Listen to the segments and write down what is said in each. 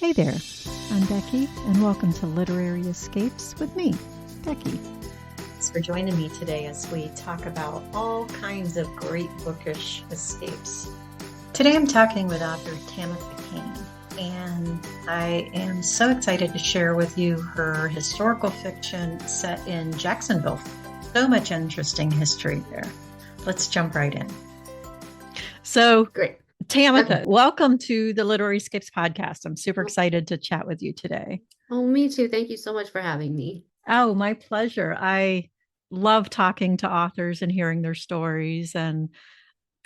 Hey there, I'm Becky, and welcome to Literary Escapes with me, Becky. Thanks for joining me today as we talk about all kinds of great bookish escapes. Today I'm talking with author Tamatha Cain, and I am so excited to share with you her historical fiction set in Jacksonville. So much interesting history there. Let's jump right in. So, Great. Tamatha, welcome to the Literary Escapes podcast. I'm super excited to chat with you today. Oh, me too. Thank you so much for having me. Oh, my pleasure. I love talking to authors and hearing their stories, and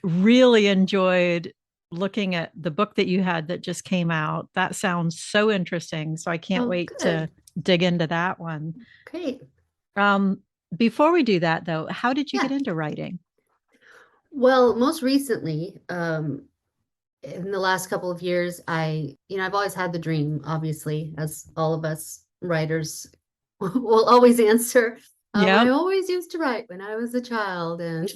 really enjoyed looking at the book that you had that just came out. That sounds so interesting. So I can't wait to dig into that one. Great. Before we do that, though, how did you Yeah. get into writing? Well, most recently, in the last couple of years, I've always had the dream, obviously, as all of us writers will always answer. I always used to write when I was a child, and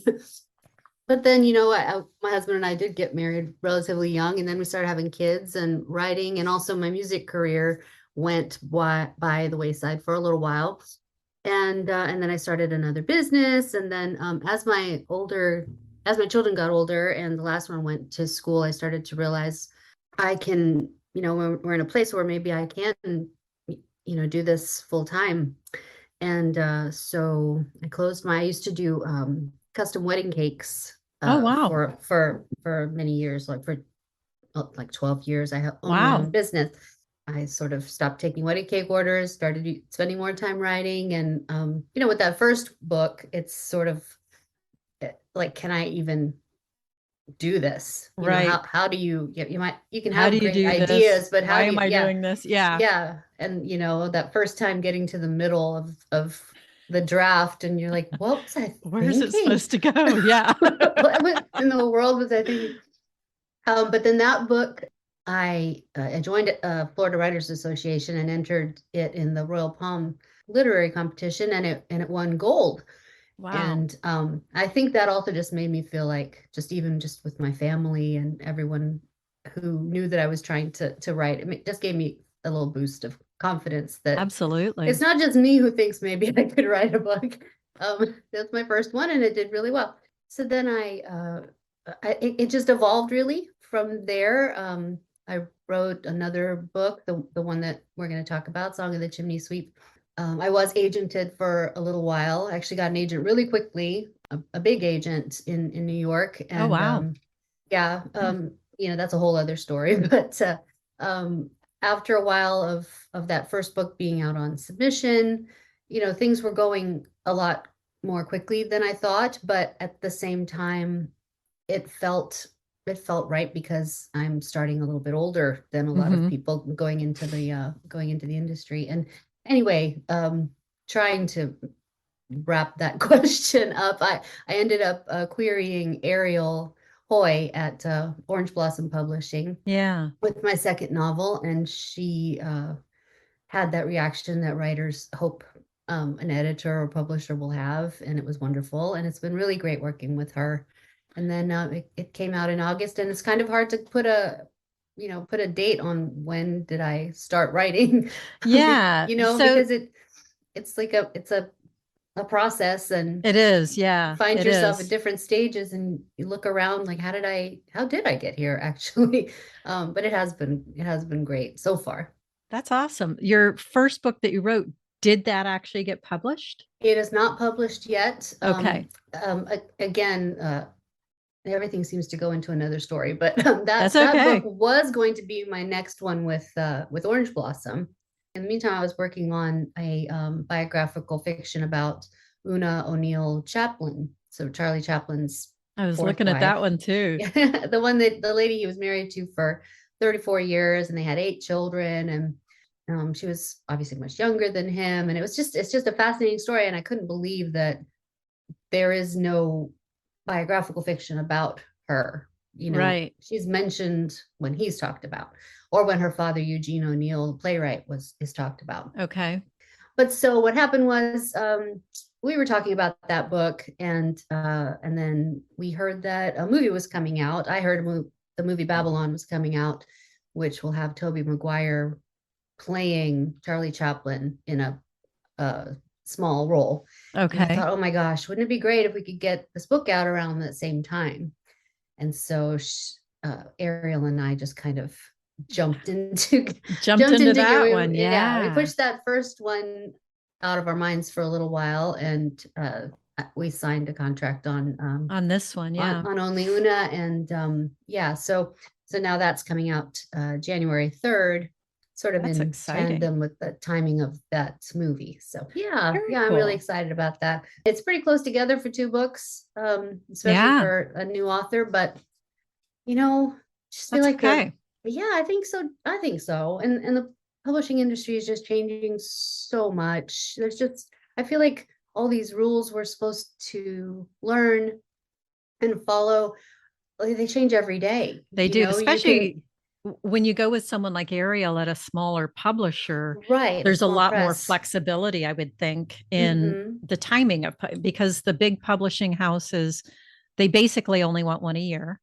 but then, my husband and I did get married relatively young, and then we started having kids and writing, and also my music career went by the wayside for a little while. And then I started another business, and then as my children got older and the last one went to school, I started to realize I can, we're in a place where maybe I can, do this full time. And so I used to do custom wedding cakes. Oh, wow. For many years, like 12 years, I have owned my own business. I sort of stopped taking wedding cake orders, started spending more time writing. And, with that first book, it's sort of like, can I even do this? Right. How do you can How have do you great do ideas, this? but Why am I doing this? Yeah. Yeah. And, that first time getting to the middle of the draft and you're like, what was I Where thinking? is it supposed to go? Yeah. What in the world was I thinking? But then that book, I joined Florida Writers Association and entered it in the Royal Palm Literary Competition, and it won gold. Wow. And I think that also just made me feel like, just with my family and everyone who knew that I was trying to write, it just gave me a little boost of confidence that Absolutely, it's not just me who thinks maybe I could write a book. That's my first one, and it did really well. So then it just evolved really from there. I wrote another book, the one that we're going to talk about, Song of the Chimney Sweep. I was agented for a little while. I actually got an agent really quickly, a big agent in New York. And wow. That's a whole other story. But after a while of that first book being out on submission, things were going a lot more quickly than I thought. But at the same time, it felt right because I'm starting a little bit older than a lot of people going into the industry. And anyway, trying to wrap that question up, I ended up querying Ariel Hoy at Orange Blossom Publishing, with my second novel, and she had that reaction that writers hope an editor or publisher will have, and it was wonderful, and it's been really great working with her. And then it came out in August, and it's kind of hard to put a date on when did I start writing. Yeah. Because it's like a process, and it is. Yeah. Find yourself at different stages, and you look around like, how did I get here actually? But it has been great so far. That's awesome. Your first book that you wrote, did that actually get published? It is not published yet. Okay. Again, everything seems to go into another story, but That's okay. that book was going to be my next one with Orange Blossom. In the meantime, I was working on a biographical fiction about Una O'Neill Chaplin. So Charlie Chaplin's I was looking at that one too. The lady he was married to for 34 years, and they had 8 children, and she was obviously much younger than him. And it's just a fascinating story. And I couldn't believe that there is no biographical fiction about her. Right. She's mentioned when he's talked about, or when her father, Eugene O'Neill, the playwright, is talked about. Okay. But so what happened was, we were talking about that book, and then we heard that a movie was coming out. I heard the movie Babylon was coming out which will have Tobey Maguire playing Charlie Chaplin in a small role. And I Okay. thought, oh my gosh, wouldn't it be great if we could get this book out around the same time? And so Ariel and I just kind of jumped into Jumped jumped into into that we, one. yeah, we Yeah. pushed that first one out of our minds for a little while, and we signed a contract On this one. Yeah. on Only Una, and yeah, so now that's coming out January 3rd, sort of That's in exciting. tandem with the timing of that movie. So yeah, Very yeah, I'm really cool. excited about that. It's pretty close together for two books, especially Yeah. for a new author, but you know, just feel That's like the okay. yeah, I think so. I think so. And the publishing industry is just changing so much. There's just I feel like all these rules we're supposed to learn and follow, like, they change every day. They You do, know, you especially can when you go with someone like Ariel at a smaller publisher, write a there's a small lot more press. flexibility, I would think, in Mm-hmm. the timing of because the big publishing houses, they basically only want one a year.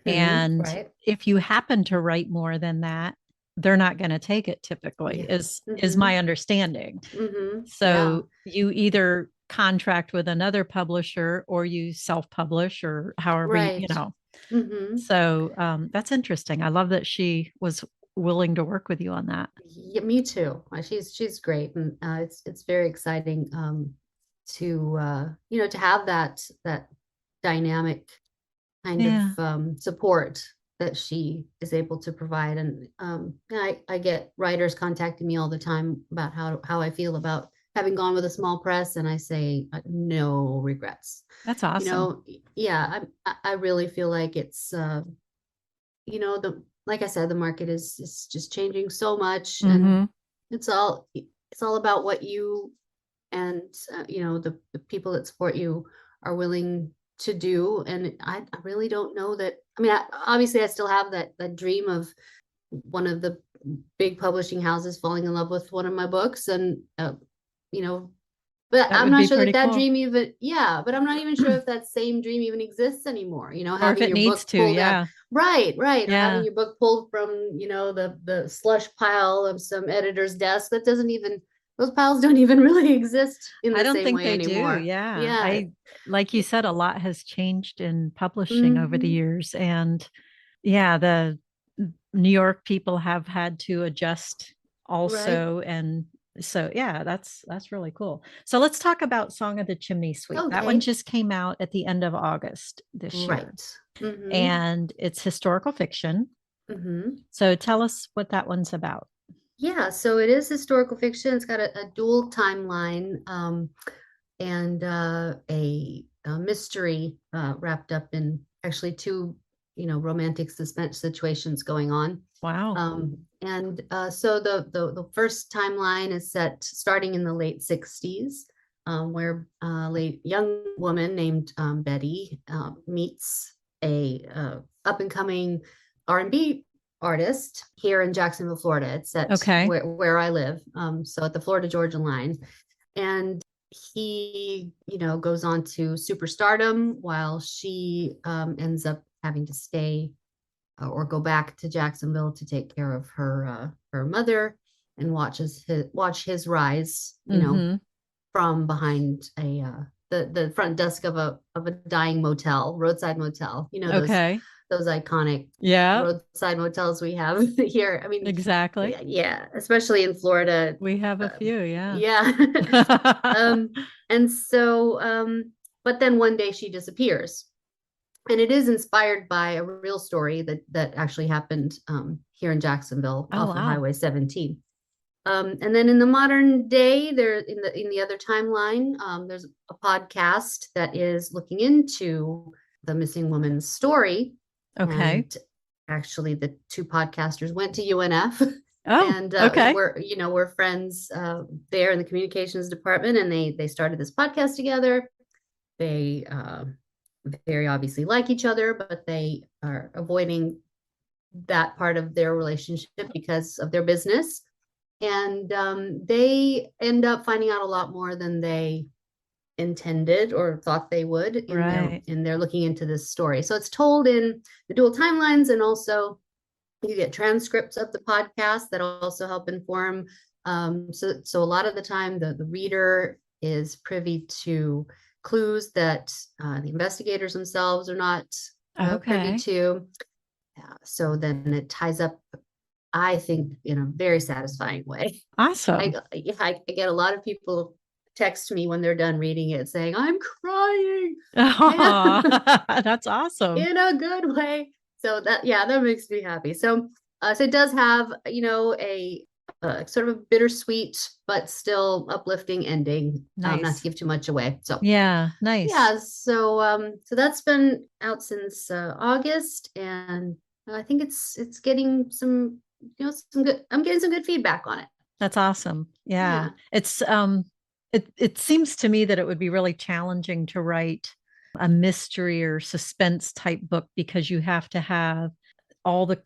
Mm-hmm. And Right. if you happen to write more than that, they're not going to take it typically, Yeah. is Mm-hmm. my understanding. Mm-hmm. Yeah. So you either contract with another publisher or you self-publish or however you Right. know. Mm-hmm. So that's interesting. I love that she was willing to work with you on that. Yeah, me too. She's great, and it's very exciting to to have that dynamic kind of Yeah. support that she is able to provide. And I get writers contacting me all the time about how I feel about having gone with a small press, and I say no regrets. That's You awesome. know, yeah, I really feel like it's the like I said, the market is just changing so much, and Mm-hmm. it's all about what you and the people that support you are willing to do. And I really don't know that. I mean, obviously I still have that dream of one of the big publishing houses falling in love with one of my books, and you know but That I'm would not be sure pretty that cool. dream even, yeah, but I'm not even sure if that same dream even exists anymore, Or if having it your needs book to, pulled out. yeah. Right, right. Or having Yeah. your book pulled from, the slush pile of some editor's desk. That doesn't even, those piles don't even really exist in I the don't same think way they do. anymore. Yeah. Yeah. Like you said, a lot has changed in publishing over the Mm-hmm. years. And yeah, the New York people have had to adjust Right. also. And so, yeah, that's really cool. So let's talk about Song of the Chimney Sweep. That one Okay. just came out at the end of August this year, Right. Mm-hmm. and it's historical fiction. Mm-hmm. So tell us what that one's about. Yeah, so it is historical fiction. It's got a dual timeline. And a mystery wrapped up in actually two, romantic suspense situations going on. Wow. And so the first timeline is set starting in the late 60s, where a late young woman named Betty meets a up and coming R&B artist here in Jacksonville, Florida. It's set Okay. where I live, so at the Florida Georgia line. And he, goes on to superstardom while she ends up having to stay or go back to Jacksonville to take care of her mother and watch his rise, Mm-hmm. from behind the front desk of a dying motel, roadside motel. Okay. Those iconic Yeah, roadside motels we have here. I mean, exactly. yeah, especially in Florida. We have a Uh, few, yeah. yeah. And so, but then one day she disappears, and it is inspired by a real story that actually happened here in Jacksonville Oh, off of wow. Highway 17. And then in the modern day, there in the other timeline, there's a podcast that is looking into the missing woman's story, Okay. and actually the two podcasters went to UNF. Oh, And okay. we're friends there in the communications department, and they started this podcast together. They very obviously like each other, but they are avoiding that part of their relationship because of their business. And they end up finding out a lot more than they intended or thought they would Right. in their looking into this story. So it's told in the dual timelines, and also You get transcripts of the podcast that also help inform. So a lot of the time, the reader is privy to clues that the investigators themselves are not privy Okay. to. So then it ties up, I think, in a very satisfying way. I, Awesome. I get a lot of people text me when they're done reading it saying, I'm crying Oh, that's awesome. in a good way. So that, yeah, that makes me happy. So it does have, a sort of a bittersweet, but still uplifting ending. Not to Nice. give too much away. So Yeah, nice. yeah, so that's been out since August, and I think it's getting some, some good. I'm getting some good feedback on it. That's awesome. Yeah. Yeah, It seems to me that it would be really challenging to write a mystery or suspense type book because you have to have all the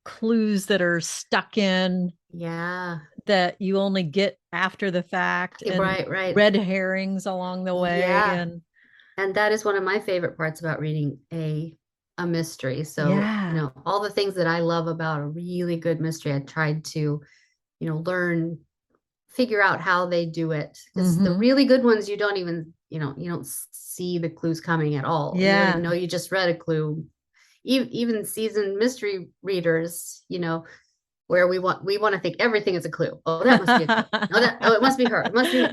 clues that are stuck in yeah, that you only get after the fact and right, right, red herrings along the way. yeah. And And that is one of my favorite parts about reading a mystery. So, yeah. all the things that I love about a really good mystery, I tried to, learn, figure out how they do it. Because the Hmm. really good ones, you don't even, you don't see the clues coming at all. You don't even Yeah. know you just read a clue. Even seasoned mystery readers, where we want to think everything is a clue. Oh, that must be a clue. Oh, it must be her. It must be.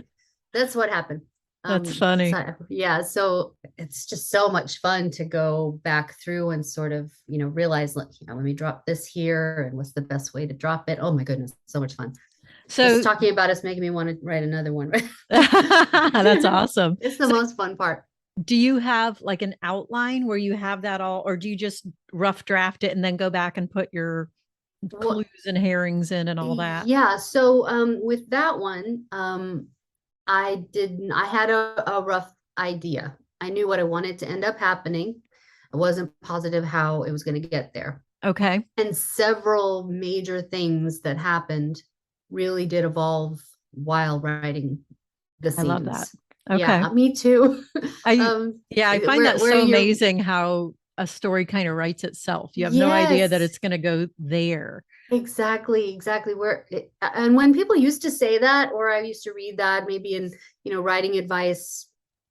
That's what happened. That's funny. Yeah, so it's just so much fun to go back through and sort of, realize, let me drop this here, and what's the best way to drop it. Oh my goodness, so much fun. Just So talking about it's making me want to write another one. that's awesome. It's the So most fun part. do you have like an outline where you have that all, or do you just rough draft it and then go back and put your What? clues and herrings in and all that? Yeah. So with that one, I had a rough idea. I knew what I wanted to end up happening. I wasn't positive how it was going to get there. Okay. And several major things that happened really did evolve while writing the I love that. scenes. Okay. Yeah, me too. I, um, yeah, I find where that where so you're amazing how a story kind of writes itself. You have no idea that yes, it's going to go there. exactly and when people used to say that, or I used to read that maybe in, writing advice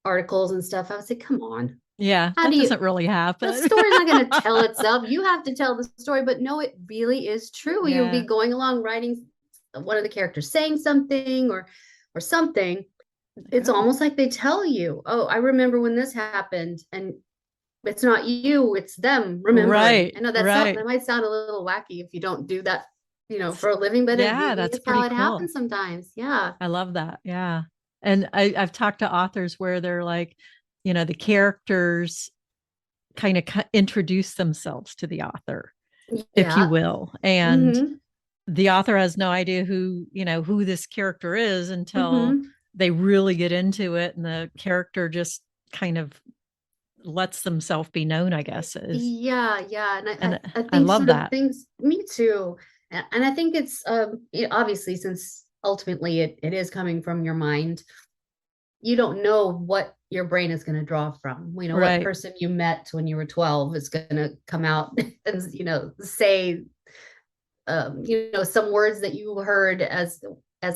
articles and stuff, I would say, come on, Yeah, how that do you doesn't really the happen. story's not going to tell itself. You have to tell the story. But no, it really is true. You'll be Yeah. going along writing one of the characters saying something or something. It's Oh, almost like they tell you, oh, I remember when this happened, and it's not you, it's them remembering. right, I know right. that might sound a little wacky if you don't do that, for a living, but it Yeah, really that's is how pretty it cool. happens sometimes. Yeah. I love that. Yeah. And I've talked to authors where they're like, the characters kind of introduce themselves to the author, if you Yeah. will. And Mm-hmm. the author has no idea who this character is until Mm-hmm. they really get into it. And the character just kind of lets themselves be known, I guess is, Yeah, and and I I think love sort of that. things, me too, and I think it's obviously, since ultimately it is coming from your mind, you don't know what your brain is going to draw from. What Right. person you met when you were 12 is going to come out and say some words that you heard as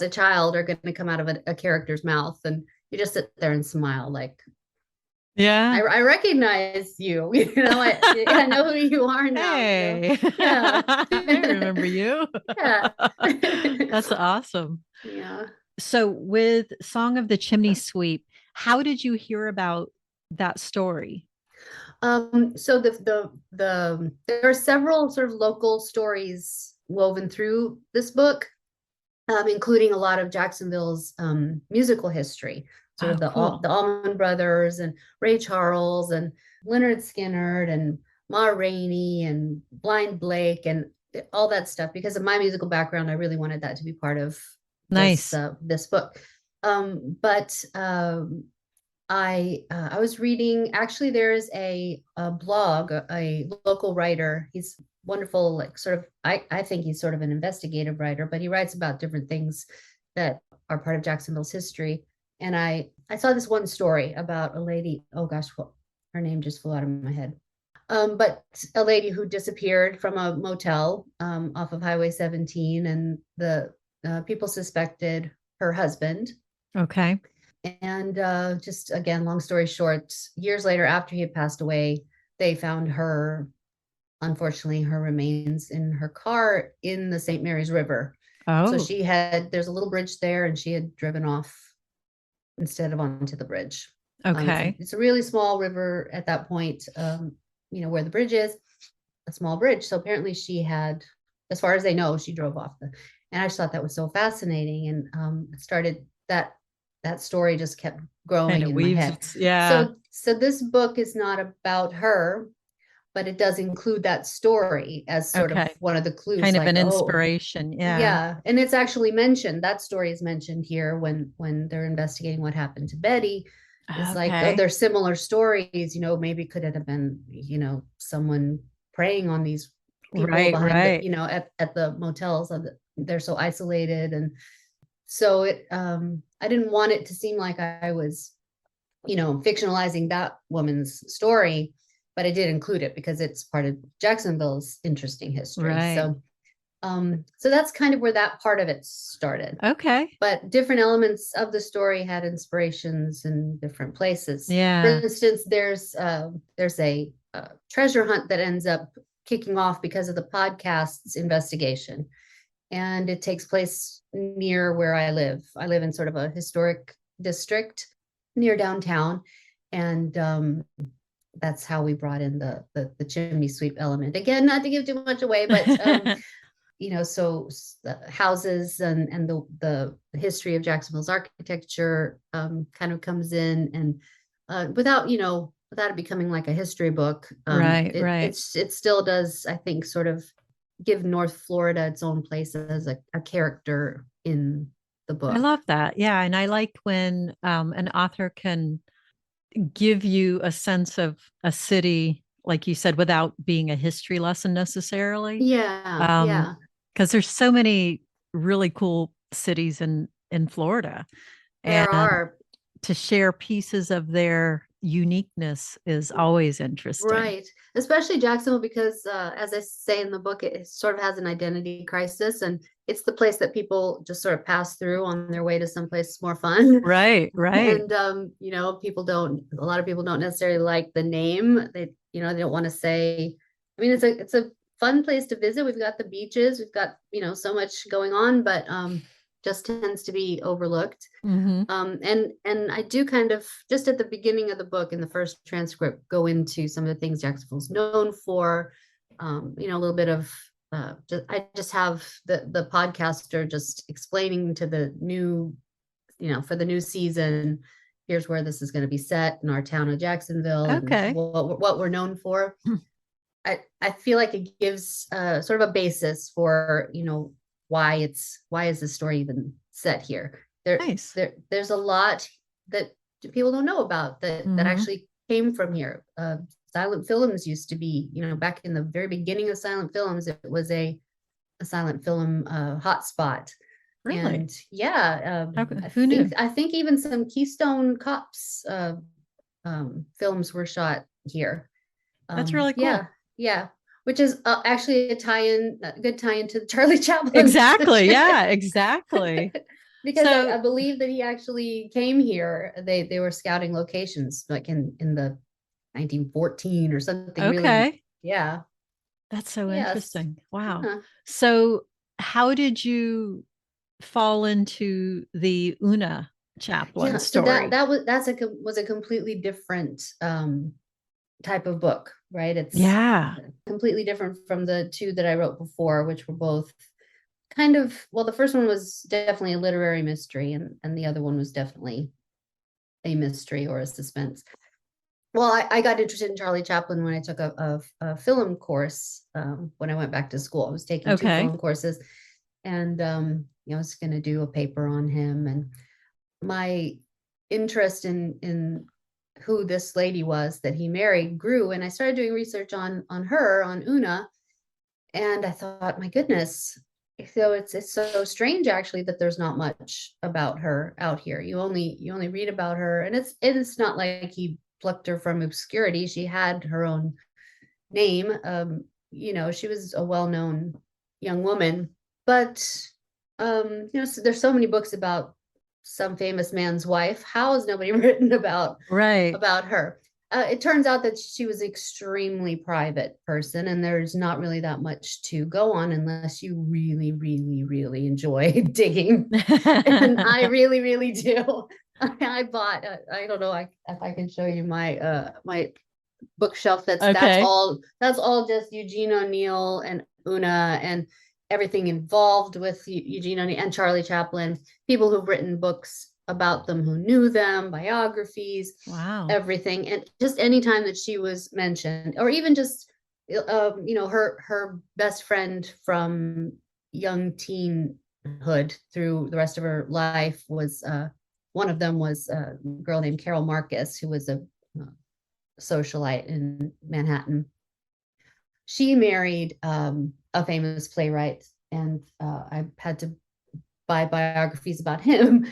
a child are going to come out of a character's mouth, and you just sit there and smile like, Yeah. I recognize you. I know who you are now. Hey, Yeah. I remember you. Yeah. That's awesome. Yeah. So, with Song of the Chimney Sweep, how did you hear about that story? So there are several sort of local stories woven through this book, including a lot of Jacksonville's musical history, sort Oh, of the cool. Allman Brothers and Ray Charles and Leonard Skinner and Ma Rainey and Blind Blake and all that stuff. Because of my musical background, I really wanted that to be part of Nice. this book. But I was reading. Actually, there's a blog, a local writer. He's wonderful. Like, sort of, I think he's sort of an investigative writer, but he writes about different things that are part of Jacksonville's history. And I saw this one story about a lady. Oh gosh, her name just flew out of my head. But a lady who disappeared from a motel off of Highway 17, and the people suspected her husband. Okay. And just again, long story short, years later, after he had passed away, they found her, unfortunately, her remains in her car in the St. Mary's River. So Oh, there's a little bridge there, and she had driven off instead of onto the bridge. okay. It's a really small river at that point, where the bridge is, a small bridge. So apparently she had, as far as they know, she drove off and I just thought that was so fascinating. And it started that story just kept Kind growing of in my weaves. head. Yeah. So this book is not about her, but it does include that story as sort of Okay. one of the clues, Kind of like, an oh, inspiration. Yeah. yeah. And it's actually mentioned, that story is mentioned here when they're investigating what happened to Betty. It's like, oh, Okay. there's similar stories, maybe could it have been, someone preying on these people Right, behind right. at the motels. They're so isolated. And so I didn't want it to seem like I was, fictionalizing that woman's story, but I did include it because it's part of Jacksonville's interesting history. Right. So that's kind of where that part of it started. Okay. But different elements of the story had inspirations in different places. For Yeah. instance, there's a treasure hunt that ends up kicking off because of the podcast's investigation, and it takes place near where I live. I live in sort of a historic district near downtown, and that's how we brought in the chimney sweep element. Again, not to give too much away, but so the houses and the history of Jacksonville's architecture kind of comes in, and without it becoming like a history book, Right, right. it still does, I think, sort of give North Florida its own place as a character in the I book. love that. Yeah. And I like when an author can give you a sense of a city, like you said, without being a history lesson necessarily. Yeah, Um, yeah, because there's so many really cool cities in Florida. there And are. to share pieces of their uniqueness is always interesting. Right. Especially Jacksonville, because as I say in the book, it sort of has an identity crisis, and it's the place that people just sort of pass through on their way to someplace more fun. Right, right. And a lot of people don't necessarily like the name. They don't want to say, I mean, it's a fun place to visit. We've got the beaches, we've got, so much going on, but just tends to be overlooked. Hmm. And I do kind of, just at the beginning of the book in the first transcript, go into some of the things Jacksonville's known for. A little bit of I just have the podcaster just explaining to the new, for the new season, here's where this is going to be set in our town of Jacksonville and Okay. what we're known for. I feel like it gives sort of a basis for, why is this story even set here? Nice. There's a lot that people don't know about that Hmm. actually came from here. Silent films used to be, back in the very beginning of silent films, it was a silent film hotspot. Really? And yeah, Who knew? I think even some Keystone Cops films were shot here. That's really Yeah, cool. yeah, which is actually a good tie-in to Charlie Chaplin's Exactly. Yeah, exactly. because I So, believe that he actually came here. They were scouting locations like in the 1914 or something really. okay. Yeah. That's so Yes. interesting. Wow. Yeah. So, how did you fall into the Una Chaplin Yeah. So story? was a completely different type of book, right? It's Yeah. completely different from the two that I wrote before, which were both kind of, well, the first one was definitely a literary mystery, and the other one was definitely a mystery or a suspense. Well, I got interested in Charlie Chaplin when I took a film course when I went back to school. I was taking two Okay. film courses, and I was going to do a paper on him. And my interest in who this lady was that he married grew, and I started doing research on her, on Una, and I thought, my goodness, so it's so strange actually that there's not much about her out here. You only read about her, and it's not like he plucked her from obscurity. She had her own name. She was a well-known young woman, but so there's so many books about some famous man's wife. How has nobody written Right. about her? It turns out that she was an extremely private person, and there's not really that much to go on unless you really, really, really enjoy digging. And I really, really do. I bought. I don't know if I can show you my bookshelf. Okay. That's all just Eugene O'Neill and Una and everything involved with Eugene O'Neill and Charlie Chaplin, people who've written books about them, who knew them, biographies, Wow. everything. And just anytime that she was mentioned, or even just her best friend from young teenhood through the rest of her life was one of them was a girl named Carol Marcus, who was a socialite in Manhattan. She married a famous playwright, and I had to buy biographies about him.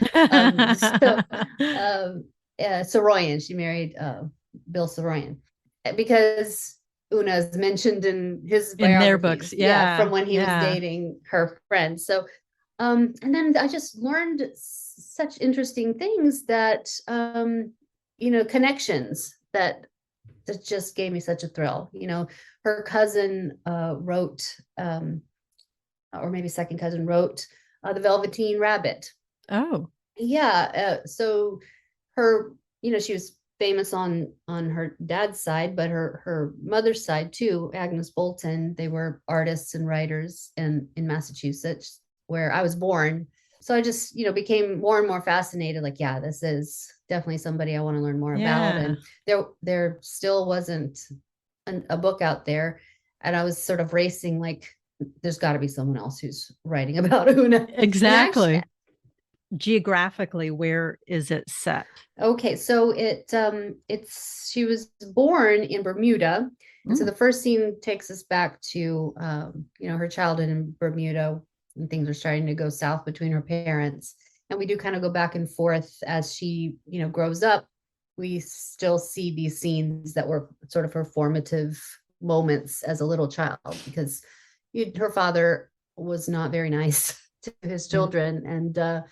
Soroyan, she married Bill Soroyan because Una is mentioned in his In their books. biographies, yeah, from Yeah. when he was Yeah. dating her friend. So, and then I just learned such interesting things that, connections that just gave me such a thrill. Her cousin wrote, or maybe second cousin wrote The Velveteen Rabbit. Oh. Yeah. So her, she was famous on her dad's side, but her mother's side too, Agnes Bolton, they were artists and writers in Massachusetts, where I was born. So I just, became more and more fascinated. Like, yeah, this is definitely somebody I want to learn more about. Yeah. And there still wasn't a book out there, and I was sort of racing, like, there's got to be someone else who's writing about Una. And actually, Exactly. Geographically, where is it set? okay, so it's she was born in Bermuda, and so Mm. the first scene takes us back to her childhood in Bermuda, and things are starting to go south between her parents. And we do kind of go back and forth as she, grows up. We still see these scenes that were sort of her formative moments as a little child, because her father was not very nice to his children, and the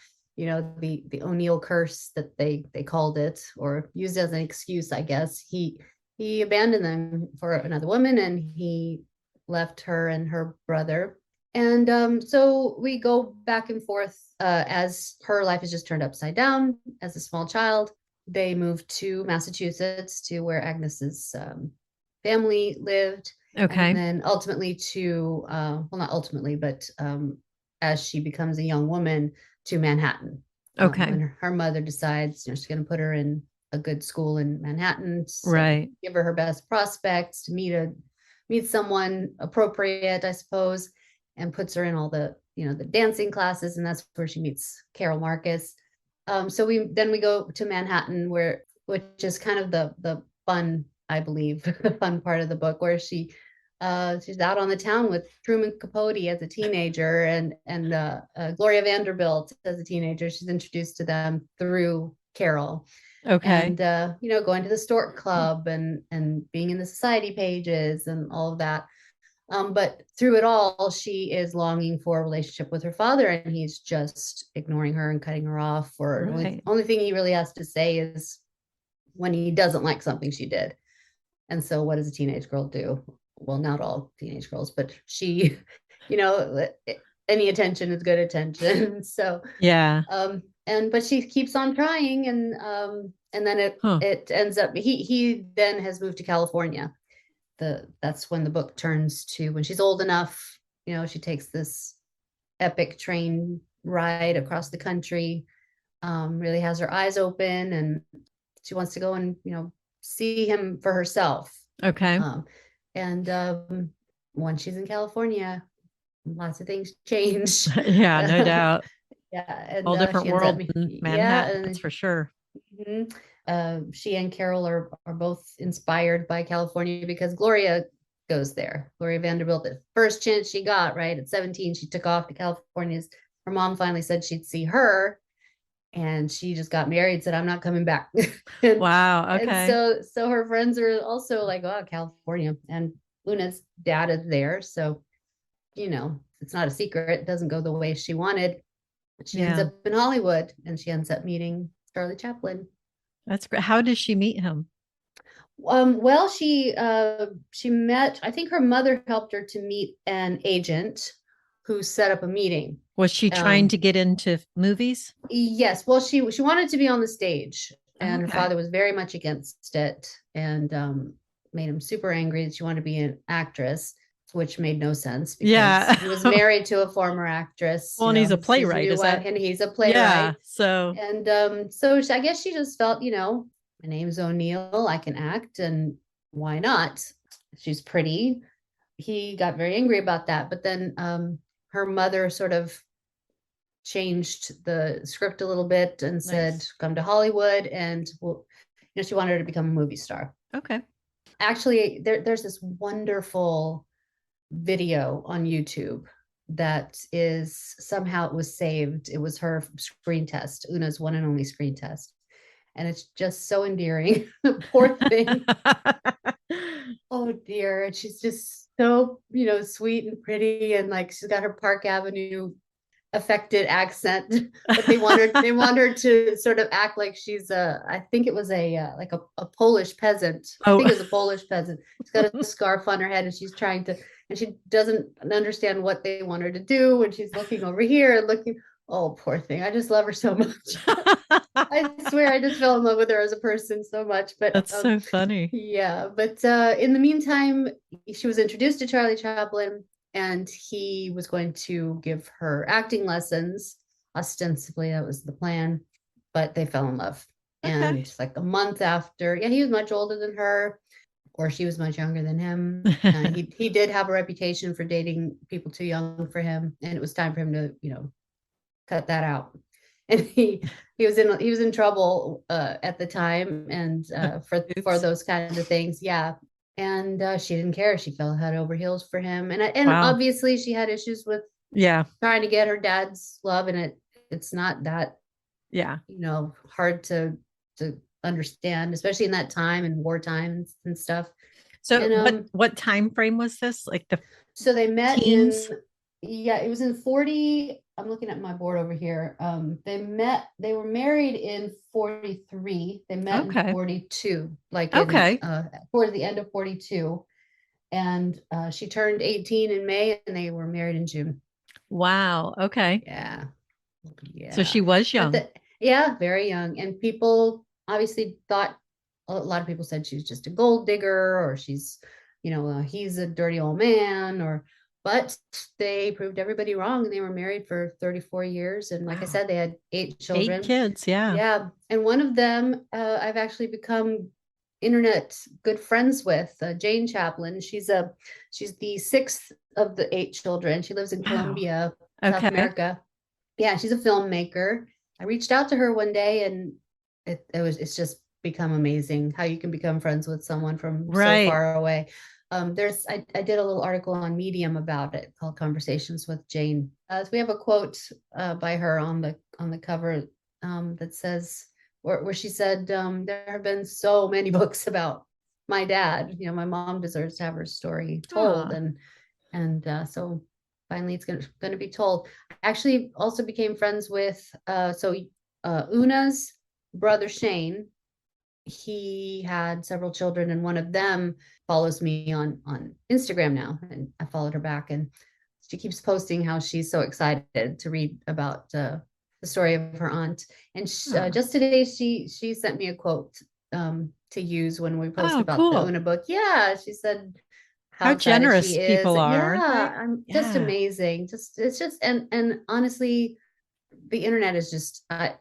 O'Neill curse that they called it, or used as an excuse, I guess. He abandoned them for another woman, and he left her and her brother. And so we go back and forth as her life is just turned upside down as a small child. They moved to Massachusetts, to where Agnes's family lived, and Okay. then ultimately well, not ultimately, but as she becomes a young woman, to Manhattan. Okay. When her mother decides, she's going to put her in a good school in Manhattan, Right. give her best prospects to meet someone appropriate, I suppose, and puts her in all the the dancing classes, and that's where she meets Carol Marcus. So we go to Manhattan, which is kind of the fun, I believe, the fun part of the book, where she's out on the town with Truman Capote as a teenager, and Gloria Vanderbilt as a teenager. She's introduced to them through Carol, Okay. and going to the Stork Club, and being in the society pages and all of that. But through it all, she is longing for a relationship with her father, and he's just ignoring her and cutting her off. Or Right. only thing he really has to say is when he doesn't like something she did. And so what does a teenage girl do? Well, not all teenage girls, but she, you know, any attention is good attention. So, Yeah. but she keeps on trying, and then Huh. it ends up he then has moved to California. That's when the book turns to when she's old enough. She takes this epic train ride across the country, really has her eyes open, and she wants to go and see him for herself. Okay. Um, and once she's in California, lots of things change. Yeah, no doubt. Yeah, and Whole different she ends up, world in yeah, Manhattan, that's and for sure. mhm. She and Carol are both inspired by California because Gloria goes there. Gloria Vanderbilt, the first chance she got, right at 17, she took off to California. Her mom finally said she'd see her, and she just got married, said, I'm not coming back. and Wow. and Okay. so her friends are also like, oh, California. And Una's dad is there. So, it's not a secret. It doesn't go the way she wanted. She ends Yeah. up in Hollywood and she ends up meeting Charlie Chaplin. That's great. How does she meet him? Well, she met, I think her mother helped her to meet an agent who set up a meeting. Was she trying Um, to get into movies? yes, well, she wanted to be on the stage, and her Okay. father was very much against it, and made him super angry that she wanted to be an actress, which made no sense because Yeah. he was married to a former actress, Well, and he's a his playwright. new Is wife, that? and he's a Yeah. playwright. So, And I guess she just felt, my name's O'Neill, I can act, and why not? She's pretty. He got very angry about that, but then her mother sort of changed the script a little bit and said, nice. "Come to Hollywood," and well, she wanted her to become a movie star. Okay. Actually, there's this wonderful video on YouTube that is somehow it was saved. It was her screen test, Una's one and only screen test. And it's just so endearing. Poor thing. Oh dear. And she's just so, sweet and pretty. And like she's got her Park Avenue affected accent, but they want her to sort of act like she's I think it was like a Polish peasant. I Oh. think it was a Polish peasant. She's got a scarf on her head and she's trying to, and she doesn't understand what they want her to do. And she's looking over here and looking, oh, poor thing. I just love her so much. I swear I just fell in love with her as a person so much. But That's so funny. yeah, but in the meantime, she was introduced to Charlie Chaplin and he was going to give her acting lessons. Ostensibly, that was the plan, but they fell in love. Okay. And like a month after, yeah, he was much older than her, or she was much younger than him. He did have a reputation for dating people too young for him, and it was time for him to cut that out. And he was in trouble at the time, and for Oops. those kinds of things, yeah. And she didn't care. She fell head over heels for him, and Wow. obviously she had issues with Yeah. trying to get her dad's love, and it's not that Yeah. hard to understand, especially in that time and wartime and stuff. So And what time frame was this? Like the so they met teens? yeah, it was in 40. I'm looking at my board over here. They were married in 43. They met in Okay. 42, like in Okay. towards the end of 42. And she turned 18 in May and they were married in June. Wow. Okay. Yeah. So Yeah. she was But young. yeah, very young. And people obviously thought a lot of people said she was just a gold digger or he's a dirty old man but they proved everybody wrong and they were married for 34 years. And like I Wow. said, they had 8 Eight children. kids. Yeah. Yeah. And one of them I've actually become internet good friends with, Jane Chaplin. She's the sixth of the 8 children. She lives in Wow. Colombia, South Okay. America. Yeah, she's a filmmaker. I reached out to her one day and it's just become amazing how you can become friends with someone from so Right. far away. I did a little article on Medium about it called Conversations with Jane. So we have a quote by her on the cover that says where she said, there have been so many books about my dad. My mom deserves to have her story told, Ah. and so finally it's going to be told. I actually also became friends with Una's brother Shane. He had several children and one of them follows me on Instagram now, and I followed her back, and she keeps posting how she's so excited to read about the story of her aunt. And Ah. just today she sent me a quote to use when we post Oh, about the cool. Una book. Yeah, she said how How excited generous she is. people are, aren't Yeah, they? I'm just Yeah. amazing. Just it's just and honestly, the internet is just I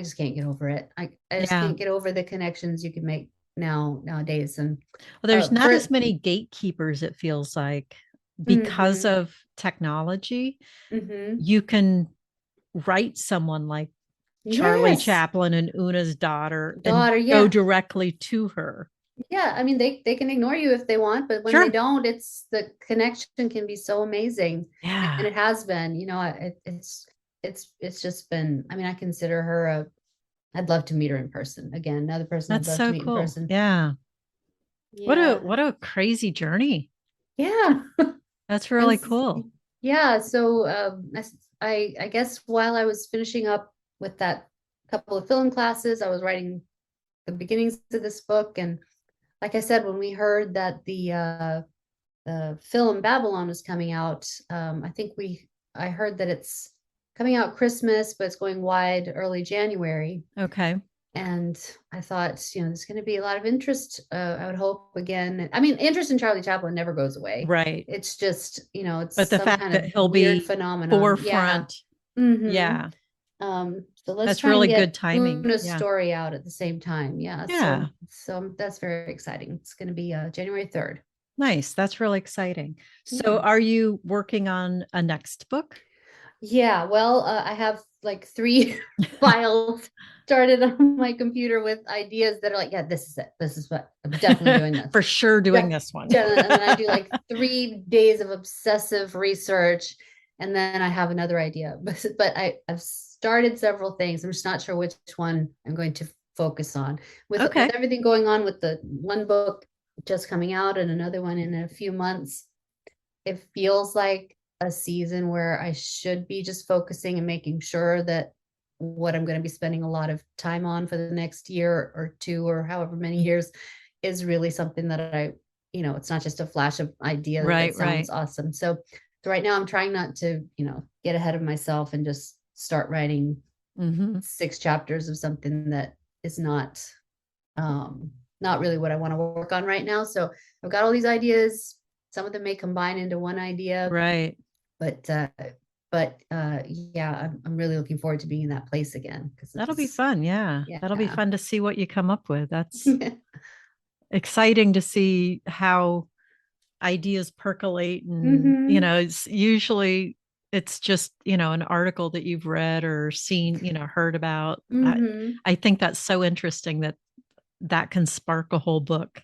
just can't get over it. I just Yeah. can't get over the connections you can make nowadays. And Well, there's not as for many gatekeepers, it feels like, because mm-hmm, of technology. mm-hmm. You can write someone like Charlie Yes, Chaplin and Una's daughter and daughter. go Yeah, directly to her. yeah. I mean, they can ignore you if they want, but when they Sure. don't, it's the connection can be so amazing, and Yeah. it has been. It's just been. I mean, I consider her a. I'd love to meet her in person again. Another person I'd That's love to so meet in cool. person. Yeah. Yeah. What a crazy journey. Yeah. That's And really cool. yeah, so I guess while I was finishing up with that couple of film classes, I was writing the beginnings of this book. And like I said, when we heard that the film Babylon was coming out, I heard that it's coming out Christmas, but it's going wide early January. Okay. And I thought, there's going to be a lot of interest. I would hope again. I mean, interest in Charlie Chaplin never goes away. Right. It's just, it's But the some fact kind that of he'll weird be phenomenon. Yeah. forefront, Mm-hmm. yeah, So let's that's try and really good get timing. Una's Yeah. story out at the same time. Yeah. Yeah. So that's very exciting. It's going to be January 3rd. Nice. That's really exciting. So, Yeah. are you working on a next book? Yeah, well, I have like three files started on my computer with ideas that are like, yeah, this is it. This is what I'm definitely doing this. For sure, doing Yeah, this one. and then I do like 3 days of obsessive research, and then I have another idea. But I've started several things. I'm just not sure which one I'm going to focus on. With Okay. everything going on with the one book just coming out and another one in a few months, it feels like a season where I should be just focusing and making sure that what I'm going to be spending a lot of time on for the next year or two or however many years is really something that it's not just a flash of idea that Right, sounds right. awesome. So right now I'm trying not to, get ahead of myself and just start writing Hmm. 6 chapters of something that is not really what I want to work on right now. So I've got all these ideas. Some of them may combine into one idea, Right. but yeah, I'm really looking forward to being in that place again because it That'll be was, fun. Yeah. yeah. That'll be fun to see what you come up with. That's exciting to see how ideas percolate. And, Hmm. it's usually it's just, an article that you've read or seen, heard about. Hmm. I think that's so interesting that that can spark a whole book.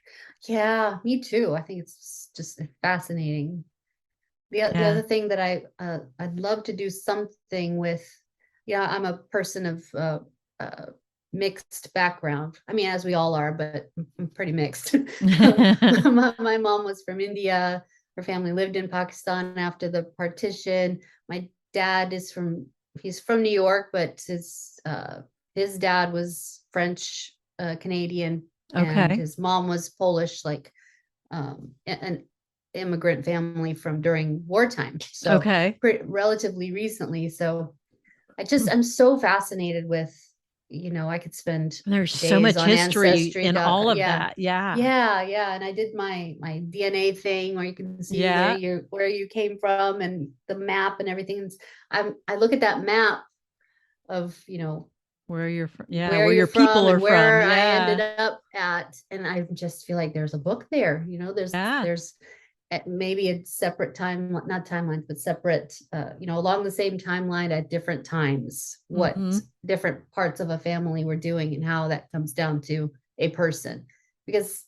Yeah, me too. I think it's just fascinating. The Yeah. other thing that I'd love to do something with, yeah, I'm a person of uh, mixed background. I mean, as we all are, but I'm pretty mixed. My mom was from India. Her family lived in Pakistan after the partition. My dad he's from New York, but his dad was French Canadian, and Okay. his mom was Polish, like an immigrant family from during wartime. So Okay. relatively recently. So I'm so fascinated with, I could spend There's so days much on history ancestry. in all of Yeah. that. Yeah. Yeah, yeah. And I did my DNA thing where you can see Yeah. where you came from and the map and everything. I look at that map of, Where you're from. Yeah. where Where you're your from people are and from. where I ended Yeah. up at, and I just feel like there's a book there. Yeah. There's maybe a separate time, not timelines, but separate, along the same timeline at different times, what Hmm. different parts of a family were doing and how that comes down to a person, because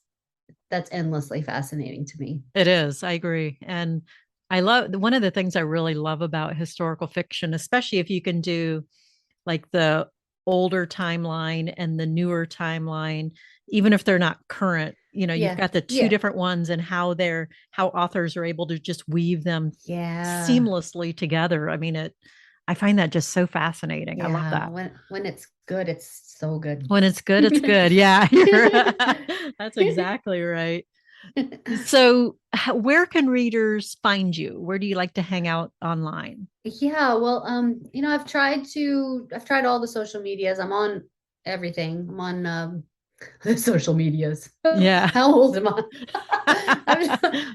that's endlessly fascinating to me. It is. I agree. And I love one of the things I really love about historical fiction, especially if you can do like the older timeline and the newer timeline, even if they're not current, you've Yeah, got the two yeah, different ones and how authors are able to just weave them yeah. seamlessly together. I mean, I find that just so fascinating. I love Yeah, that. when it's good, it's so good. When it's good, it's good. Yeah, that's exactly right. So, where can readers find you? Where do you like to hang out online? Yeah, well, I've tried all the social medias. I'm on everything. I'm on the social medias. Yeah. How old am I?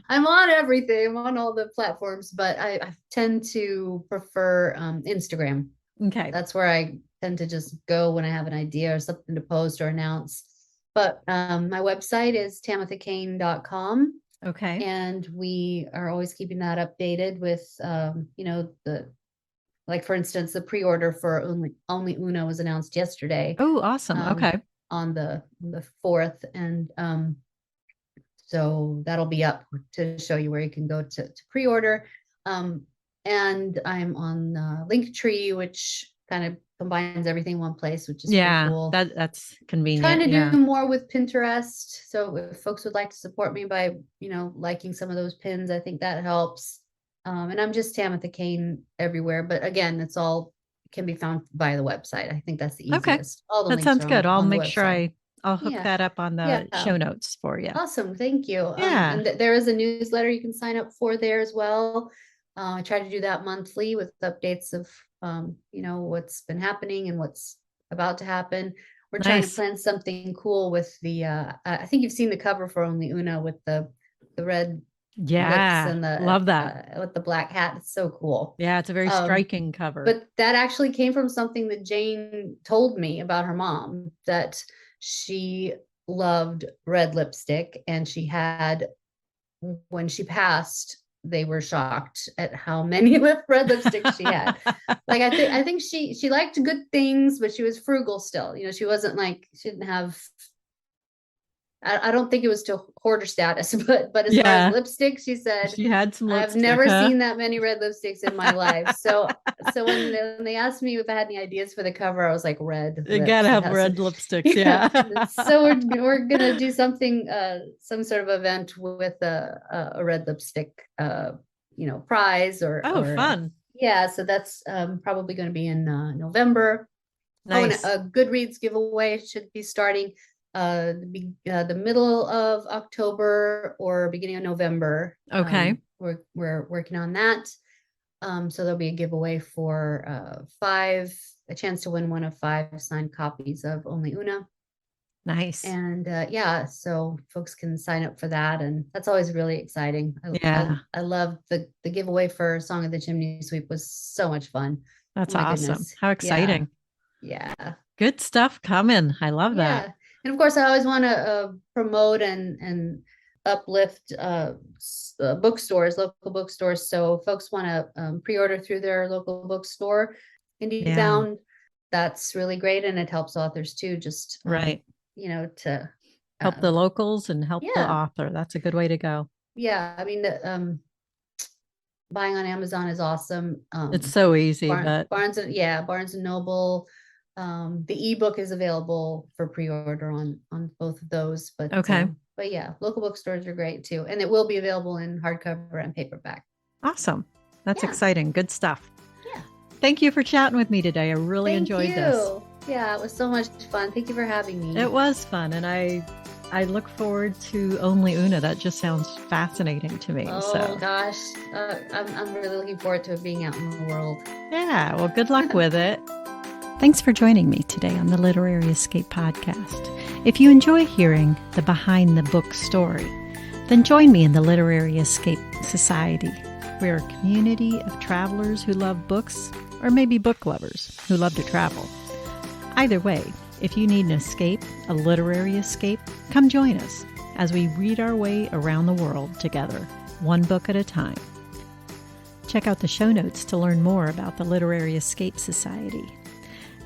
I'm on everything. I'm on all the platforms, but I tend to prefer Instagram. Okay. That's where I tend to just go when I have an idea or something to post or announce. But my website is tamathacain.com, Okay. and we are always keeping that updated with the, like, for instance, the pre-order for only Una was announced yesterday, Oh, awesome. um Okay. on the 4th, and so that'll be up to show you where you can go to pre-order. um and I'm on Linktree, which kind of combines everything in one place, which is pretty Yeah, cool. that's Trying convenient. to Yeah. do more with Pinterest. So if folks would like to support me by, liking some of those pins, I think that helps. And I'm just Tamatha Cain everywhere. But again, it's all can be found via the website. I think that's the Okay. easiest. All the That links sounds are good. I'll on the make sure website. I'll hook Yeah. that up on Yeah. the show notes for you. Awesome. Thank you. Yeah. And there is a newsletter you can sign up for there as well. I try to do that monthly with updates of, what's been happening and what's about to happen. We're trying to Nice. plan something cool with the, I think you've seen the cover for Only Una with the red lips Yeah. and the, Love that. with the black hat. It's so cool. Yeah, it's a very striking cover. But that actually came from something that Jane told me about her mom, that she loved red lipstick, and she had, when she passed, they were shocked at how many red lipsticks she had. Like I think she liked good things, but she was frugal still. She wasn't like, she didn't have, I don't think it was to hoarder status, but as far as Yeah. lipstick, she said, She had some I've lipstick, never huh? seen that many red lipsticks in my life. So when they asked me if I had any ideas for the cover, I was like, red You gotta lips. It have has to, red lipsticks, yeah. yeah. So we're gonna do something, some sort of event with a red lipstick, prize Oh, or fun. yeah. So that's probably going to be in November. Oh, and Nice. a Goodreads giveaway should be starting the middle of October or beginning of November. Okay. We're working on that. So there'll be a giveaway for a chance to win one of 5 signed copies of Only Una. Nice. And yeah, so folks can sign up for that, and that's always really exciting. Yeah. I love the giveaway for Song of the Chimney Sweep was so much fun. Oh That's my awesome. goodness. How Yeah. exciting. Yeah. Good stuff coming. I love that. Yeah. And of course, I always want to promote and uplift bookstores, local bookstores. So if folks want to pre-order through their local bookstore, Indie Yeah. Bound, that's really great. And it helps authors too, just, Right. to, Help the locals and help the yeah. author. That's a good way to go. Yeah. I mean, buying on Amazon is awesome. It's so easy, but Barnes and Noble. The ebook is available for pre-order on both of those, okay. But yeah, local bookstores are great too, and it will be available in hardcover and paperback. Awesome. That's Yeah. exciting. Good stuff. Yeah. Thank you for chatting with me today. I really Thank enjoyed you. this. Yeah, it was so much fun. Thank you for having me. It was fun, and I look forward to Only Una. That just sounds fascinating to me. Oh gosh, I'm really looking forward to it being out in the world. Yeah, well, good luck with it. Thanks for joining me today on the Literary Escape podcast. If you enjoy hearing the behind the book story, then join me in the Literary Escape Society. We're a community of travelers who love books, or maybe book lovers who love to travel. Either way, if you need an escape, a literary escape, come join us as we read our way around the world together, one book at a time. Check out the show notes to learn more about the Literary Escape Society.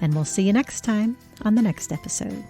And we'll see you next time on the next episode.